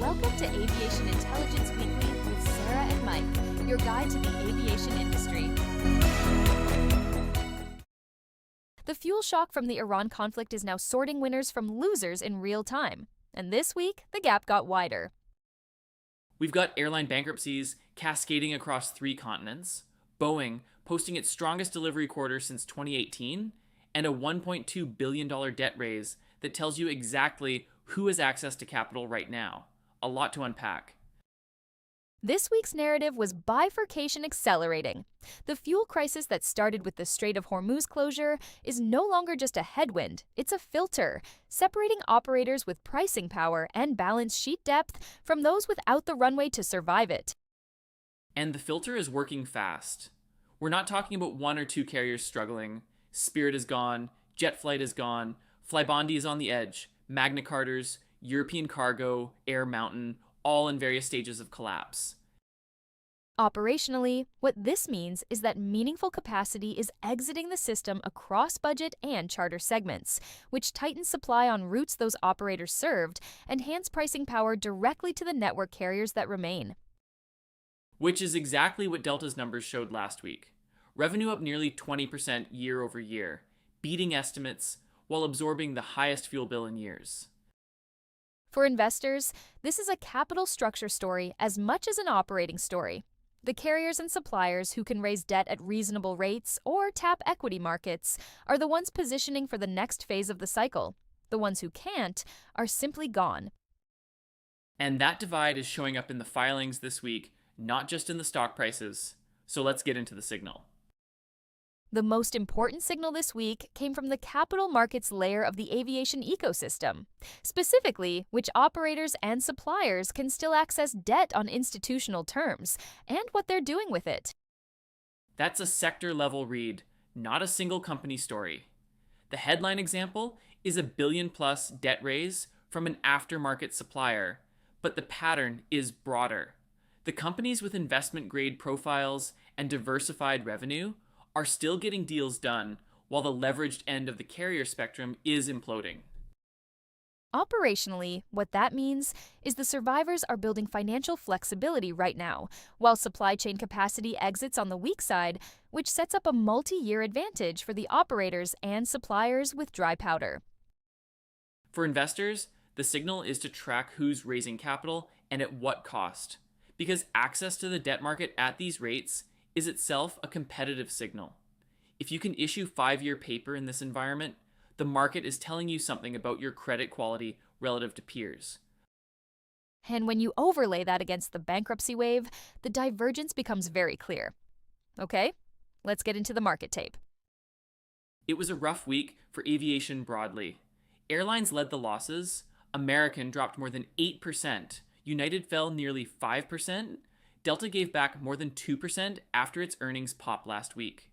Welcome to Aviation Intelligence Weekly with Sarah and Mike, your guide to the aviation industry. The fuel shock from the Iran conflict is now sorting winners from losers in real time. And this week, the gap got wider. We've got airline bankruptcies cascading across 3 continents, Boeing posting its strongest delivery quarter since 2018, and a $1.2 billion debt raise that tells you exactly who has access to capital right now. A lot to unpack. This week's narrative was bifurcation accelerating. The fuel crisis that started with the Strait of Hormuz closure is no longer just a headwind, it's a filter, separating operators with pricing power and balance sheet depth from those without the runway to survive it. And the filter is working fast. We're not talking about 1 or 2 carriers struggling. Spirit is gone, JetFlight is gone, Flybondi is on the edge, Magna Carta's, European Cargo, Air Mountain, all in various stages of collapse. Operationally, what this means is that meaningful capacity is exiting the system across budget and charter segments, which tightens supply on routes those operators served and hands pricing power directly to the network carriers that remain. Which is exactly what Delta's numbers showed last week. Revenue up nearly 20% year over year, beating estimates while absorbing the highest fuel bill in years. For investors, this is a capital structure story as much as an operating story. The carriers and suppliers who can raise debt at reasonable rates or tap equity markets are the ones positioning for the next phase of the cycle. The ones who can't are simply gone. And that divide is showing up in the filings this week, not just in the stock prices. So let's get into the signal. The most important signal this week came from the capital markets layer of the aviation ecosystem, specifically which operators and suppliers can still access debt on institutional terms, and what they're doing with it. That's a sector-level read, not a single company story. The headline example is a $1 billion+ debt raise from an aftermarket supplier, but the pattern is broader. The companies with investment-grade profiles and diversified revenue are still getting deals done, while the leveraged end of the carrier spectrum is imploding. Operationally, what that means is the survivors are building financial flexibility right now, while supply chain capacity exits on the weak side, which sets up a multi-year advantage for the operators and suppliers with dry powder. For investors, the signal is to track who's raising capital and at what cost, because access to the debt market at these rates is itself a competitive signal. If you can issue 5-year paper in this environment, the market is telling you something about your credit quality relative to peers. And when you overlay that against the bankruptcy wave, the divergence becomes very clear. Okay, let's get into the market tape. It was a rough week for aviation broadly. Airlines led the losses. American dropped more than 8%. United fell nearly 5%. Delta gave back more than 2% after its earnings popped last week.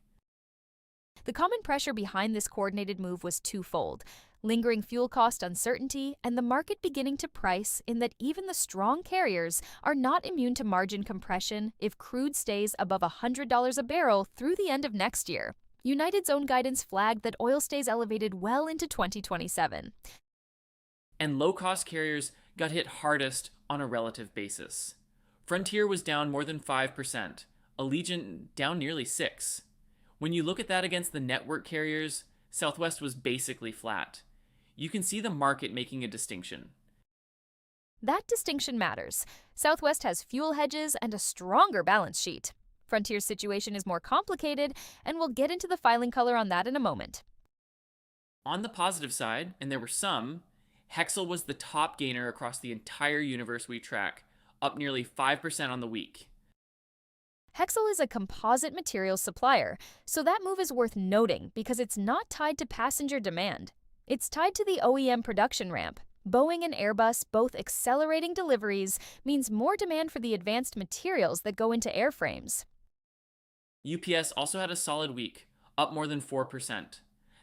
The common pressure behind this coordinated move was twofold: lingering fuel cost uncertainty and the market beginning to price in that even the strong carriers are not immune to margin compression if crude stays above $100 a barrel through the end of next year. United's own guidance flagged that oil stays elevated well into 2027. And low-cost carriers got hit hardest on a relative basis. Frontier was down more than 5%, Allegiant down nearly 6%. When you look at that against the network carriers, Southwest was basically flat. You can see the market making a distinction. That distinction matters. Southwest has fuel hedges and a stronger balance sheet. Frontier's situation is more complicated, and we'll get into the filing color on that in a moment. On the positive side, and there were some, Hexcel was the top gainer across the entire universe we track, up nearly 5% on the week. Hexcel is a composite materials supplier, so that move is worth noting because it's not tied to passenger demand. It's tied to the OEM production ramp. Boeing and Airbus both accelerating deliveries means more demand for the advanced materials that go into airframes. UPS also had a solid week, up more than 4%.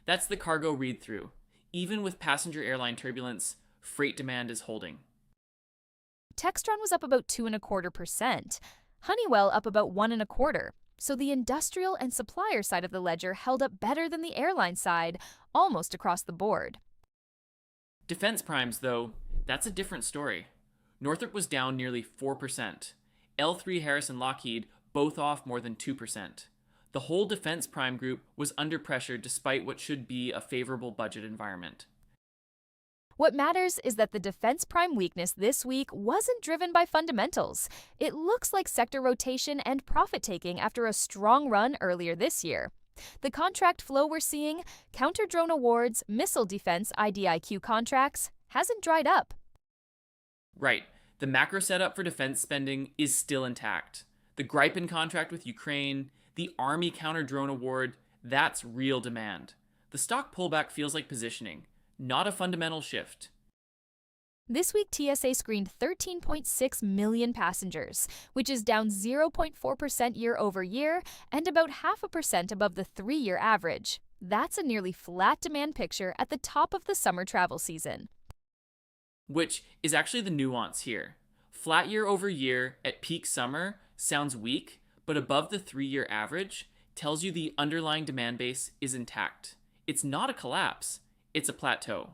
That's the cargo read-through. Even with passenger airline turbulence, freight demand is holding. Textron was up about 2.25%. Honeywell up about 1.25%. So the industrial and supplier side of the ledger held up better than the airline side, almost across the board. Defense primes, though, that's a different story. Northrop was down nearly 4%. L3 Harris and Lockheed both off more than 2%. The whole defense prime group was under pressure despite what should be a favorable budget environment. What matters is that the defense prime weakness this week wasn't driven by fundamentals. It looks like sector rotation and profit taking after a strong run earlier this year. The contract flow we're seeing, counter drone awards, missile defense IDIQ contracts, hasn't dried up. Right, the macro setup for defense spending is still intact. The Gripen contract with Ukraine, the Army counter drone award, that's real demand. The stock pullback feels like positioning, not a fundamental shift. This week, TSA screened 13.6 million passengers, which is down 0.4% year over year and about 0.5% above the 3-year average. That's a nearly flat demand picture at the top of the summer travel season. Which is actually the nuance here. Flat year over year at peak summer sounds weak, but above the 3-year average tells you the underlying demand base is intact. It's not a collapse, it's a plateau.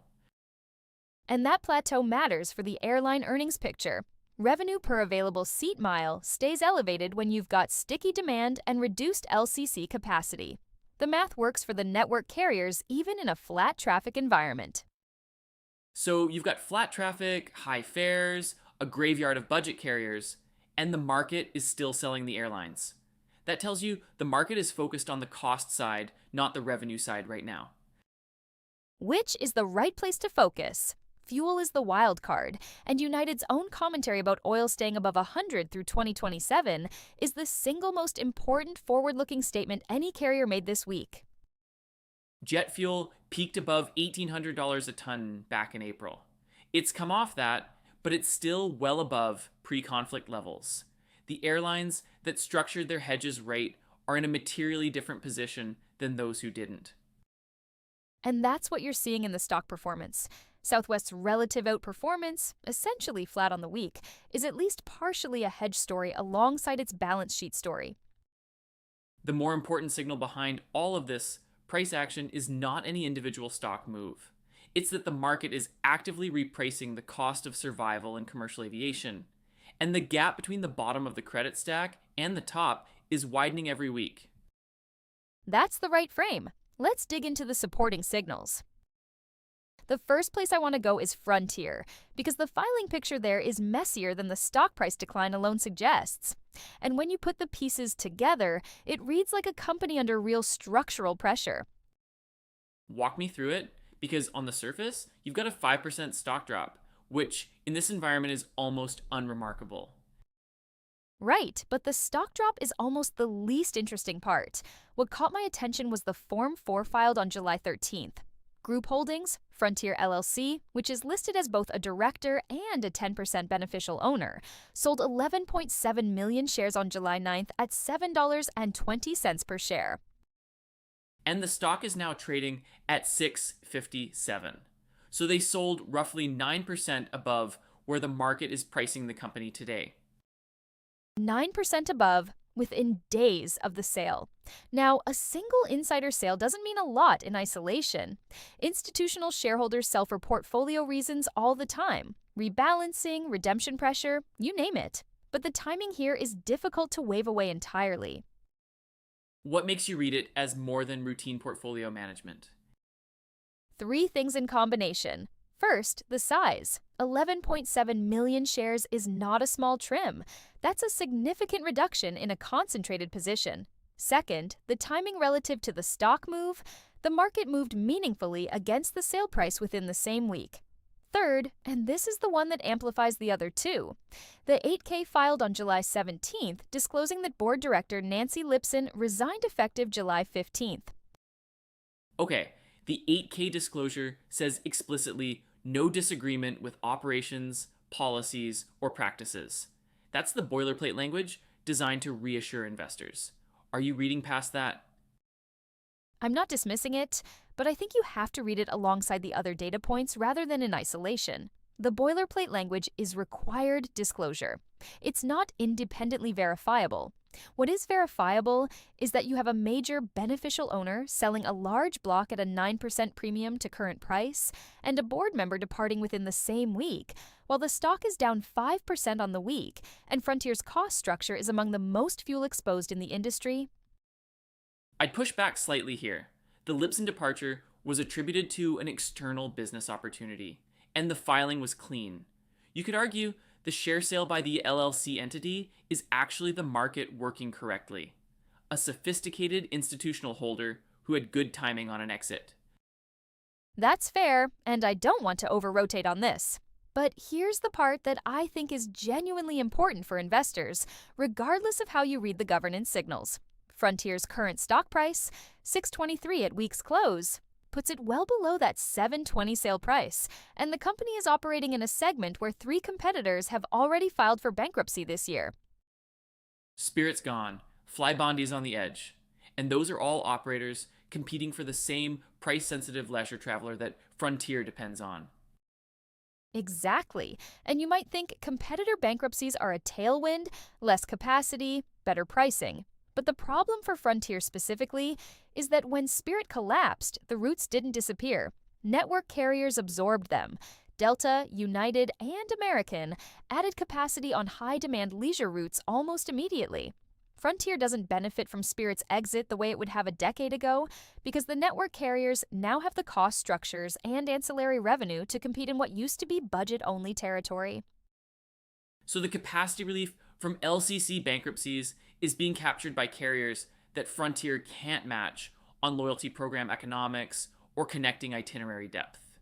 And that plateau matters for the airline earnings picture. Revenue per available seat mile stays elevated when you've got sticky demand and reduced LCC capacity. The math works for the network carriers even in a flat traffic environment. So you've got flat traffic, high fares, a graveyard of budget carriers, and the market is still selling the airlines. That tells you the market is focused on the cost side, not the revenue side right now. Which is the right place to focus? Fuel is the wild card, and United's own commentary about oil staying above 100 through 2027 is the single most important forward-looking statement any carrier made this week. Jet fuel peaked above $1,800 a ton back in April. It's come off that, but it's still well above pre-conflict levels. The airlines that structured their hedges right are in a materially different position than those who didn't. And that's what you're seeing in the stock performance. Southwest's relative outperformance, essentially flat on the week, is at least partially a hedge story alongside its balance sheet story. The more important signal behind all of this price action is not any individual stock move. It's that the market is actively repricing the cost of survival in commercial aviation, and the gap between the bottom of the credit stack and the top is widening every week. That's the right frame. Let's dig into the supporting signals. The first place I want to go is Frontier, because the filing picture there is messier than the stock price decline alone suggests. And when you put the pieces together, it reads like a company under real structural pressure. Walk me through it, because on the surface, you've got a 5% stock drop, which in this environment is almost unremarkable. Right, but the stock drop is almost the least interesting part. What caught my attention was the Form 4 filed on July 13th. Group Holdings, Frontier LLC, which is listed as both a director and a 10% beneficial owner, sold 11.7 million shares on July 9th at $7.20 per share. And the stock is now trading at $6.57. So they sold roughly 9% above where the market is pricing the company today. 9% above within days of the sale. Now, a single insider sale doesn't mean a lot in isolation. Institutional shareholders sell for portfolio reasons all the time. Rebalancing, redemption pressure, you name it. But the timing here is difficult to wave away entirely. What makes you read it as more than routine portfolio management? 3 things in combination. First, the size. 11.7 million shares is not a small trim. That's a significant reduction in a concentrated position. Second, the timing relative to the stock move. The market moved meaningfully against the sale price within the same week. Third, and this is the one that amplifies the other two, the 8K filed on July 17th disclosing that board director Nancy Lipson resigned effective July 15th. Okay, the 8K disclosure says explicitly no disagreement with operations, policies, or practices. That's the boilerplate language designed to reassure investors. Are you reading past that? I'm not dismissing it, but I think you have to read it alongside the other data points rather than in isolation. The boilerplate language is required disclosure. It's not independently verifiable. What is verifiable is that you have a major beneficial owner selling a large block at a 9% premium to current price and a board member departing within the same week, while the stock is down 5% on the week and Frontier's cost structure is among the most fuel exposed in the industry. I'd push back slightly here. The Lipson departure was attributed to an external business opportunity, and the filing was clean. You could argue the share sale by the LLC entity is actually the market working correctly. A sophisticated institutional holder who had good timing on an exit. That's fair, and I don't want to over-rotate on this. But here's the part that I think is genuinely important for investors, regardless of how you read the governance signals. Frontier's current stock price, $6.23 at week's close, puts it well below that $7.20 sale price, and the company is operating in a segment where 3 competitors have already filed for bankruptcy this year. Spirit's gone, Flybondi's on the edge, and those are all operators competing for the same price-sensitive leisure traveler that Frontier depends on. Exactly. And you might think competitor bankruptcies are a tailwind, less capacity, better pricing. But the problem for Frontier specifically is that when Spirit collapsed, the routes didn't disappear. Network carriers absorbed them. Delta, United, and American added capacity on high-demand leisure routes almost immediately. Frontier doesn't benefit from Spirit's exit the way it would have a decade ago because the network carriers now have the cost structures and ancillary revenue to compete in what used to be budget-only territory. So the capacity relief from LCC bankruptcies is being captured by carriers that Frontier can't match on loyalty program economics or connecting itinerary depth.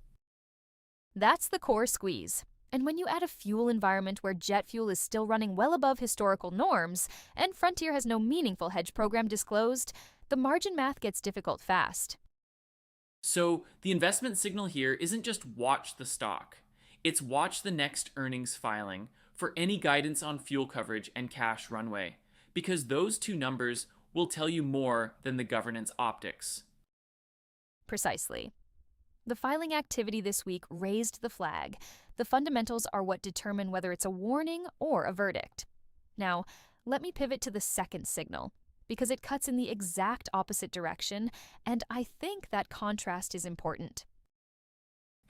That's the core squeeze. And when you add a fuel environment where jet fuel is still running well above historical norms, and Frontier has no meaningful hedge program disclosed, the margin math gets difficult fast. So the investment signal here isn't just watch the stock, it's watch the next earnings filing for any guidance on fuel coverage and cash runway, because those two numbers will tell you more than the governance optics. Precisely. The filing activity this week raised the flag. The fundamentals are what determine whether it's a warning or a verdict. Now, let me pivot to the second signal, because it cuts in the exact opposite direction, and I think that contrast is important.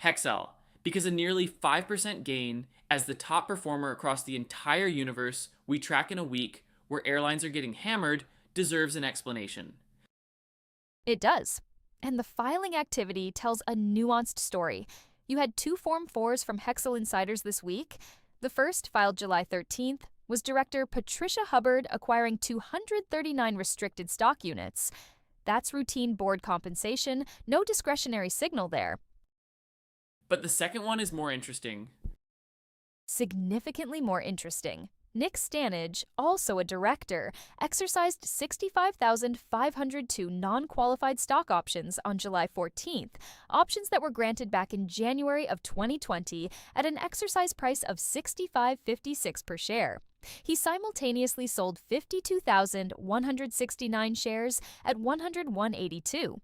Hexcel, because a nearly 5% gain as the top performer across the entire universe we track in a week where airlines are getting hammered, deserves an explanation. It does. And the filing activity tells a nuanced story. You had 2 Form 4s from Hexcel insiders this week. The first, filed July 13th, was Director Patricia Hubbard acquiring 239 restricted stock units. That's routine board compensation, no discretionary signal there. But the second one is more interesting. Significantly more interesting. Nick Stanage, also a director, exercised 65,502 non-qualified stock options on July 14th, options that were granted back in January of 2020 at an exercise price of $65.56 per share. He simultaneously sold 52,169 shares at $101.82.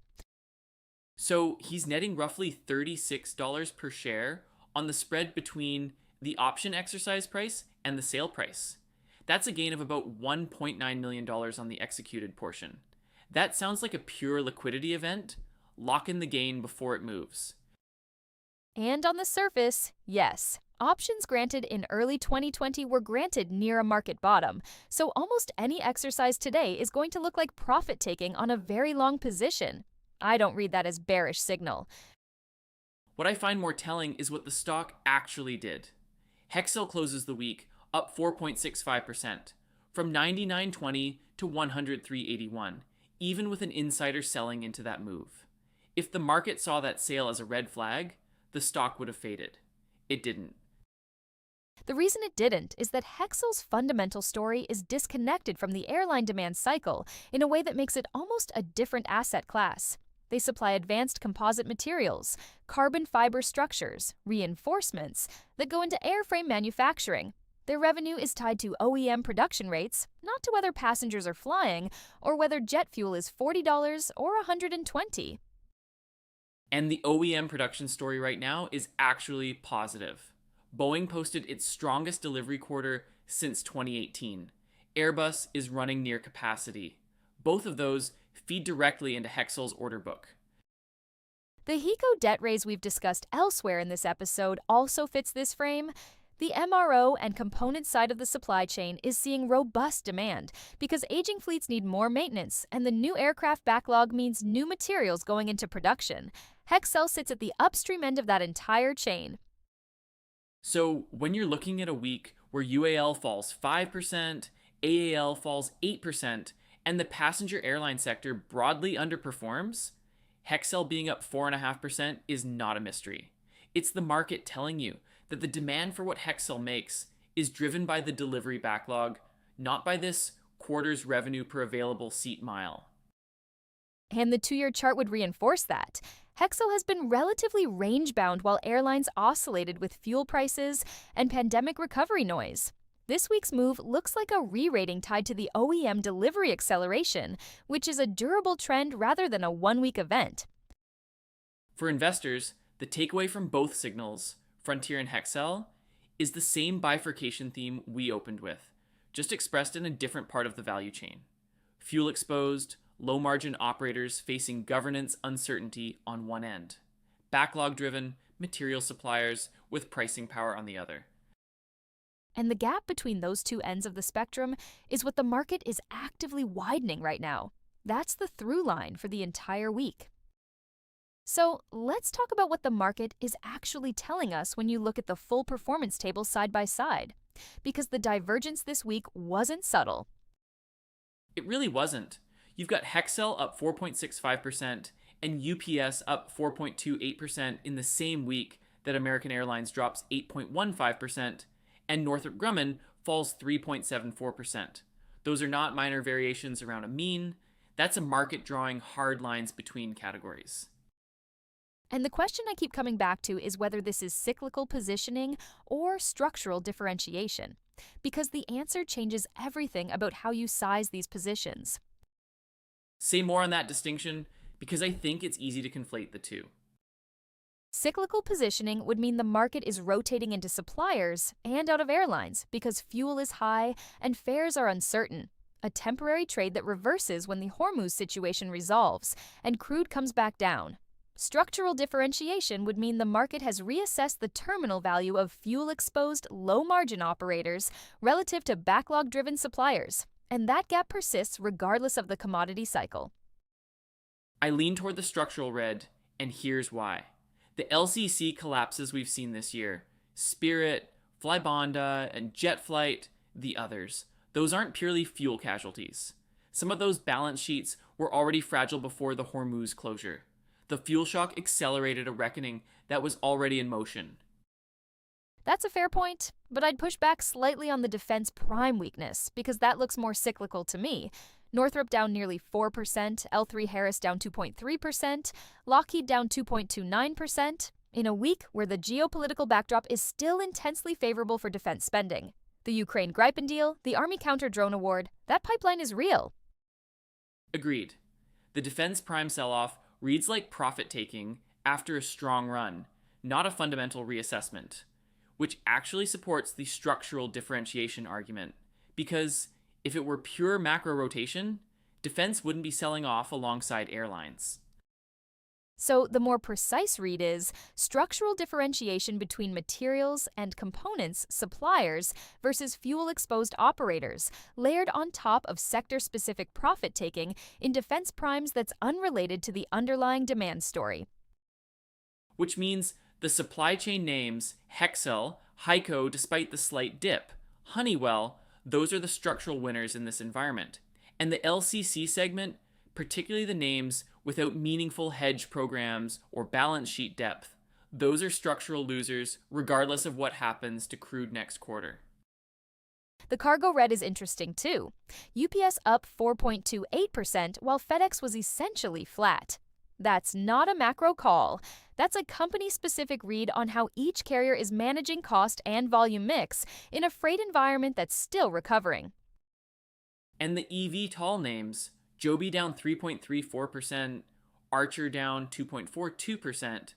So he's netting roughly $36 per share on the spread between the option exercise price and the sale price. That's a gain of about $1.9 million on the executed portion. That sounds like a pure liquidity event. Lock in the gain before it moves. And on the surface, yes, options granted in early 2020 were granted near a market bottom, so almost any exercise today is going to look like profit-taking on a very long position. I don't read that as bearish signal. What I find more telling is what the stock actually did. Hexcel closes the week up 4.65%, from $99.20 to $103.81, even with an insider selling into that move. If the market saw that sale as a red flag, the stock would have faded. It didn't. The reason it didn't is that Hexcel's fundamental story is disconnected from the airline demand cycle in a way that makes it almost a different asset class. They supply advanced composite materials, carbon fiber structures, reinforcements that go into airframe manufacturing. Their revenue is tied to OEM production rates, not to whether passengers are flying or whether jet fuel is $40 or $120. And the OEM production story right now is actually positive. Boeing posted its strongest delivery quarter since 2018. Airbus is running near capacity. Both of those feed directly into Hexcel's order book. The HECO debt raise we've discussed elsewhere in this episode also fits this frame. The MRO and component side of the supply chain is seeing robust demand because aging fleets need more maintenance, and the new aircraft backlog means new materials going into production. Hexcel sits at the upstream end of that entire chain. So, when you're looking at a week where UAL falls 5%, AAL falls 8%, and the passenger airline sector broadly underperforms, Hexcel being up 4.5% is not a mystery. It's the market telling you that the demand for what Hexcel makes is driven by the delivery backlog, not by this quarter's revenue per available seat mile. And the 2-year chart would reinforce that. Hexcel has been relatively range-bound while airlines oscillated with fuel prices and pandemic recovery noise. This week's move looks like a re-rating tied to the OEM delivery acceleration, which is a durable trend rather than a one-week event. For investors, the takeaway from both signals, Frontier and Hexcel, is the same bifurcation theme we opened with, just expressed in a different part of the value chain. Fuel exposed, low margin operators facing governance uncertainty on one end, backlog driven material suppliers with pricing power on the other. And the gap between those two ends of the spectrum is what the market is actively widening right now. That's the through line for the entire week. So let's talk about what the market is actually telling us when you look at the full performance table side by side, because the divergence this week wasn't subtle. It really wasn't. You've got Hexcel up 4.65% and UPS up 4.28% in the same week that American Airlines drops 8.15% and Northrop Grumman falls 3.74%. Those are not minor variations around a mean. That's a market drawing hard lines between categories. And the question I keep coming back to is whether this is cyclical positioning or structural differentiation, because the answer changes everything about how you size these positions. Say more on that distinction, because I think it's easy to conflate the two. Cyclical positioning would mean the market is rotating into suppliers and out of airlines because fuel is high and fares are uncertain, a temporary trade that reverses when the Hormuz situation resolves and crude comes back down. Structural differentiation would mean the market has reassessed the terminal value of fuel-exposed, low-margin operators relative to backlog-driven suppliers, and that gap persists regardless of the commodity cycle. I lean toward the structural red, and here's why. The LCC collapses we've seen this year, Spirit, Flybonda, and JetFlight, the others, those aren't purely fuel casualties. Some of those balance sheets were already fragile before the Hormuz closure. The fuel shock accelerated a reckoning that was already in motion. That's a fair point, but I'd push back slightly on the defense prime weakness because that looks more cyclical to me. Northrop down nearly 4%, L3 Harris down 2.3%, Lockheed down 2.29%, in a week where the geopolitical backdrop is still intensely favorable for defense spending. The Ukraine Gripen deal, the Army counter-drone award, that pipeline is real. Agreed. The defense prime sell-off reads like profit-taking after a strong run, not a fundamental reassessment, which actually supports the structural differentiation argument, because if it were pure macro rotation, defense wouldn't be selling off alongside airlines. So the more precise read is structural differentiation between materials and components suppliers versus fuel-exposed operators, layered on top of sector-specific profit-taking in defense primes that's unrelated to the underlying demand story. Which means the supply chain names Hexcel, HEICO despite the slight dip, Honeywell, those are the structural winners in this environment. And the LCC segment, particularly the names without meaningful hedge programs or balance sheet depth, those are structural losers regardless of what happens to crude next quarter. The cargo red is interesting too. UPS up 4.28% while FedEx was essentially flat. That's not a macro call. That's a company-specific read on how each carrier is managing cost and volume mix in a freight environment that's still recovering. And the EV-tall names, Joby down 3.34%, Archer down 2.42%,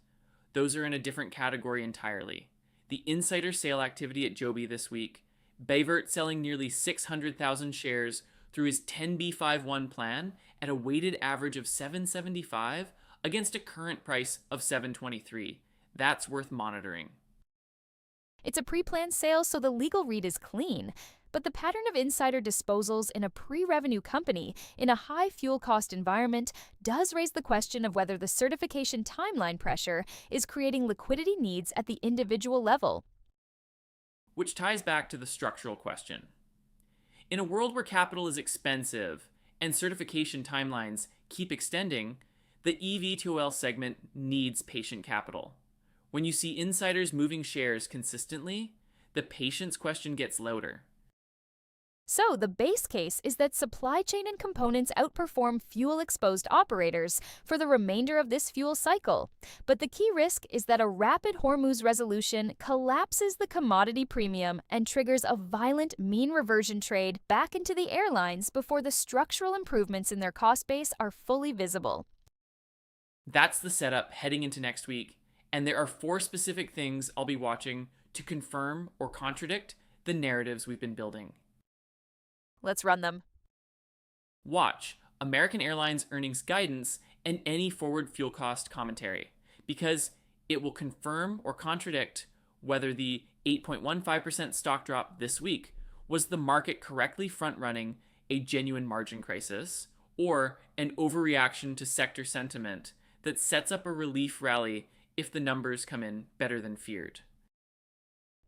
those are in a different category entirely. the insider sale activity at Joby this week, Bayvert selling nearly 600,000 shares through his 10b5-1 plan at a weighted average of 775 against a current price of 723. That's worth monitoring. It's a pre-planned sale, so the legal read is clean. But the pattern of insider disposals in a pre-revenue company in a high fuel cost environment does raise the question of whether the certification timeline pressure is creating liquidity needs at the individual level. Which ties back to the structural question. In a world where capital is expensive and certification timelines keep extending, the EV2OL segment needs patient capital. When you see insiders moving shares consistently, the patience question gets louder. So, the base case is that supply chain and components outperform fuel-exposed operators for the remainder of this fuel cycle. But the key risk is that a rapid Hormuz resolution collapses the commodity premium and triggers a violent mean reversion trade back into the airlines before the structural improvements in their cost base are fully visible. That's the setup heading into next week, and there are 4 specific things I'll be watching to confirm or contradict the narratives we've been building. Let's run them. Watch American Airlines earnings guidance and any forward fuel cost commentary, because it will confirm or contradict whether the 8.15% stock drop this week was the market correctly front-running a genuine margin crisis or an overreaction to sector sentiment that sets up a relief rally if the numbers come in better than feared.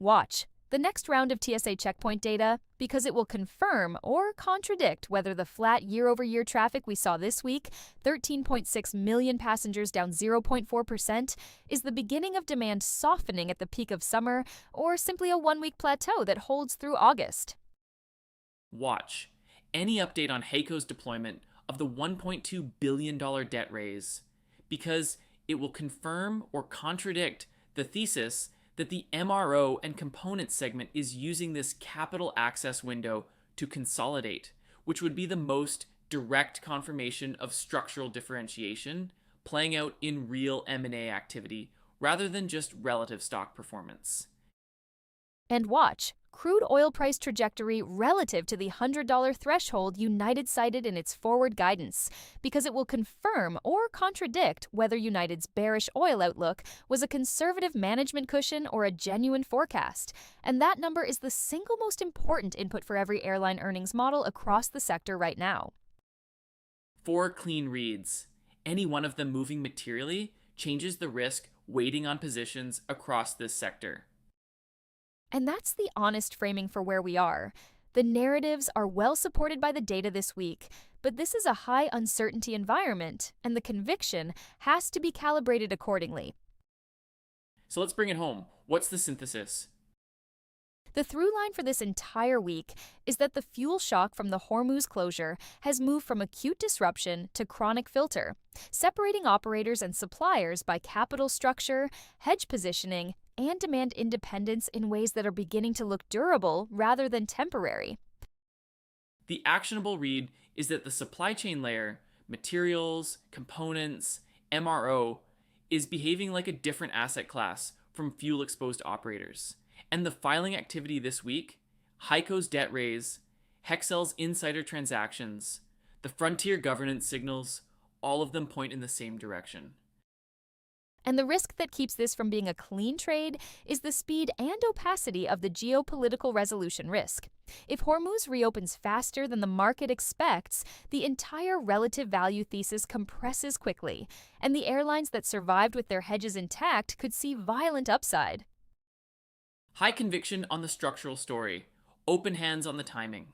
Watch the next round of TSA checkpoint data, because it will confirm or contradict whether the flat year-over-year traffic we saw this week, 13.6 million passengers down 0.4%, is the beginning of demand softening at the peak of summer, or simply a one-week plateau that holds through August. Watch any update on HEICO's deployment of the $1.2 billion debt raise, because it will confirm or contradict the thesis that the MRO and component segment is using this capital access window to consolidate, which would be the most direct confirmation of structural differentiation playing out in real M&A activity rather than just relative stock performance. And watch crude oil price trajectory relative to the $100 threshold United cited in its forward guidance, because it will confirm or contradict whether United's bearish oil outlook was a conservative management cushion or a genuine forecast. And that number is the single most important input for every airline earnings model across the sector right now. 4 clean reads. Any one of them moving materially changes the risk weighting on positions across this sector. And that's the honest framing for where we are. The narratives are well supported by the data this week, but this is a high uncertainty environment, and the conviction has to be calibrated accordingly. So let's bring it home. What's the synthesis? The through line for this entire week is that the fuel shock from the Hormuz closure has moved from acute disruption to chronic filter, separating operators and suppliers by capital structure, hedge positioning, and demand independence in ways that are beginning to look durable rather than temporary. The actionable read is that the supply chain layer, materials, components, MRO, is behaving like a different asset class from fuel-exposed operators. And the filing activity this week, HEICO's debt raise, Hexcel's insider transactions, the Frontier governance signals, all of them point in the same direction. And the risk that keeps this from being a clean trade is the speed and opacity of the geopolitical resolution risk. If Hormuz reopens faster than the market expects, the entire relative value thesis compresses quickly, and the airlines that survived with their hedges intact could see violent upside. High conviction on the structural story, open hands on the timing.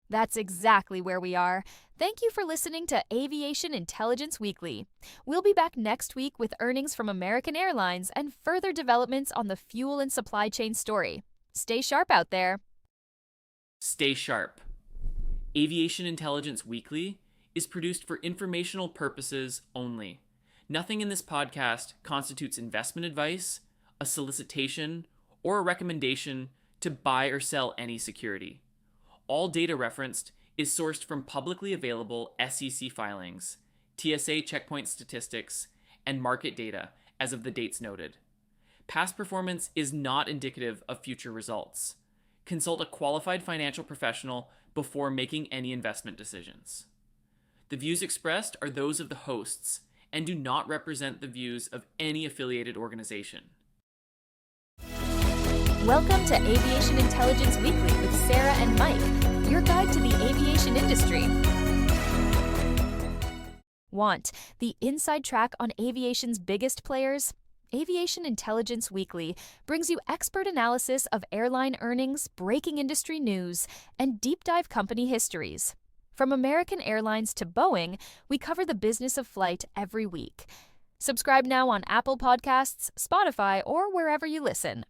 That's exactly where we are. Thank you for listening to Aviation Intelligence Weekly. We'll be back next week with earnings from American Airlines and further developments on the fuel and supply chain story. Stay sharp out there. Stay sharp. Aviation Intelligence Weekly is produced for informational purposes only. Nothing in this podcast constitutes investment advice, a solicitation, or a recommendation to buy or sell any security. All data referenced is sourced from publicly available SEC filings, TSA checkpoint statistics, and market data as of the dates noted. Past performance is not indicative of future results. Consult a qualified financial professional before making any investment decisions. The views expressed are those of the hosts and do not represent the views of any affiliated organization. Welcome to Aviation Intelligence Weekly with Sarah and Mike, your guide to the aviation industry. Want the inside track on aviation's biggest players? Aviation Intelligence Weekly brings you expert analysis of airline earnings, breaking industry news, and deep dive company histories. From American Airlines to Boeing, we cover the business of flight every week. Subscribe now on Apple Podcasts, Spotify, or wherever you listen.